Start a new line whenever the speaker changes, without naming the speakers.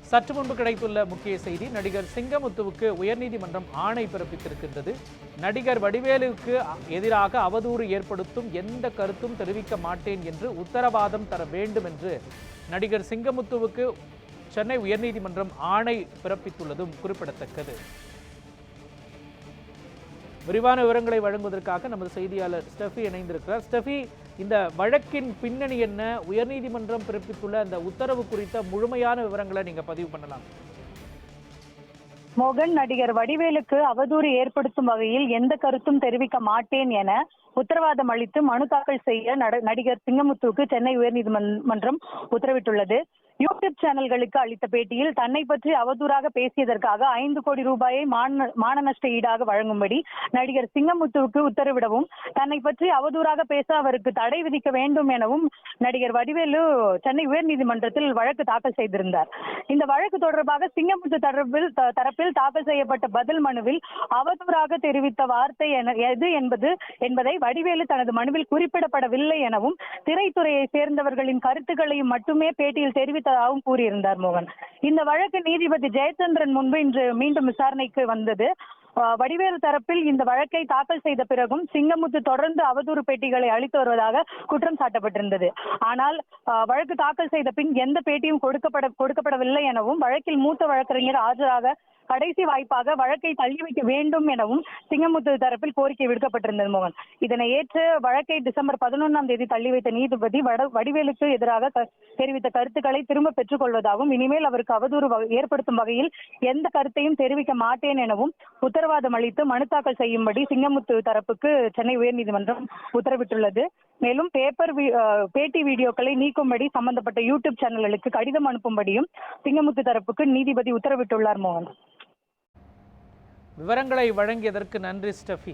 சற்று முன்பு கிடைத்துள்ள முக்கிய செய்தி, நடிகர் சிங்கமுத்துவுக்கு உயர்நீதிமன்றம் ஆணை பிறப்பித்திருக்கின்றது. நடிகர் வடிவேலுக்கு எதிராக அவதூறு ஏற்படுத்தும் எந்த கருத்தும் தெரிவிக்க மாட்டேன் என்று உத்தரவாதம் தர வேண்டும் என்று நடிகர் சிங்கமுத்துவுக்கு சென்னை உயர்நீதிமன்றம் ஆணை பிறப்பித்துள்ளதும் குறிப்பிடத்தக்கது. விரிவான விவரங்களை வழங்குவதற்காக நமது செய்தியாளர் ஸ்டெஃபி இணைந்திருக்கிறார். ஸ்டெஃபி, இந்த வழக்கின் பின்னணி என்ன, உயர்நீதிமன்றம் பிறப்பித்துள்ள அந்த உத்தரவு குறித்த முழுமையான விவரங்களை நீங்க பதிவு பண்ணலாம்.
மோகன், நடிகர் வடிவேலுக்கு அவதூறு ஏற்படுத்தும் வகையில் எந்த கருத்தும் தெரிவிக்க மாட்டேன் என உத்தரவாதம் அளித்து மனு தாக்கல் செய்ய நடிகர் சிங்கமுத்துவுக்கு சென்னை உயர்நீதிமன்றம் உத்தரவிட்டுள்ளது. யூடியூப் சேனல்களுக்கு அளித்த பேட்டியில் தன்னை பற்றி அவதூறாக பேசியதற்காக 5 கோடி ரூபாயை மான நஷ்ட ஈடாக வழங்கும்படி நடிகர் சிங்கமுத்துவுக்கு உத்தரவிடவும், தன்னை பற்றி அவதூறாக பேச அவருக்கு தடை விதிக்க வேண்டும் எனவும் நடிகர் வடிவேலு சென்னை உயர்நீதிமன்றத்தில் வழக்கு தாக்கல் செய்திருந்தார். இந்த வழக்கு தொடர்பாக சிங்கமுத்து தரப்பில் தாக்கல் செய்யப்பட்ட பதில் மனுவில் அவதூறாக தெரிவித்த வார்த்தை எது என்பதை வடிவேலு தனது மனுவில் குறிப்பிடப்படவில்லை எனவும், திரைத்துறையை சேர்ந்தவர்களின் கருத்துக்களையும் மட்டுமே பேட்டியில் தெரிவித்ததாகவும் கூறியிருந்தார். மோகன், இந்த வழக்கு நீதிபதி ஜெயச்சந்திரன் முன்பு இன்று மீண்டும் விசாரணைக்கு வந்தது. வடிவேலு தரப்பில் இந்த வழக்கை தாக்கல் செய்த பிறகும் சிங்கமுத்து தொடர்ந்து அவதூறு பேட்டிகளை அளித்து வருவதாக குற்றம் சாட்டப்பட்டிருந்தது. ஆனால் வழக்கு தாக்கல் செய்த பின் எந்த பேட்டியும் கொடுக்கப்படவில்லை எனவும், வழக்கில் மூத்த வழக்கறிஞர் ஆஜராக கடைசி வாய்ப்பாக வழக்கை தள்ளி வைக்க வேண்டும் எனவும் சிங்கமுத்து தரப்பில் கோரிக்கை விடுக்கப்பட்டிருந்தது. மோகன், இதனை ஏற்று வழக்கை டிசம்பர் 11ஆம் தேதி தள்ளி வைத்த நீதிபதி வடிவேலுக்கு எதிராக தெரிவித்த கருத்துக்களை திரும்ப பெற்றுக் கொள்வதாகவும், இனிமேல் அவருக்கு அவதூறு ஏற்படுத்தும் வகையில் எந்த கருத்தையும் தெரிவிக்க மாட்டேன் எனவும் உத்தரவாதம் அளித்து மனு தாக்கல் செய்யும்படி சிங்கமுத்து தரப்புக்கு சென்னை உயர்நீதிமன்றம் உத்தரவிட்டுள்ளது. மேலும் பேட்டி வீடியோக்களை நீக்கும்படி சம்பந்தப்பட்ட யூடியூப் சேனல்களுக்கு கடிதம் அனுப்பும்படியும் சிங்கமுத்து தரப்புக்கு நீதிபதி உத்தரவிட்டுள்ளார். மோகன்,
விவரங்களை வழங்கியதற்கு நன்றி ஸ்டெஃபி.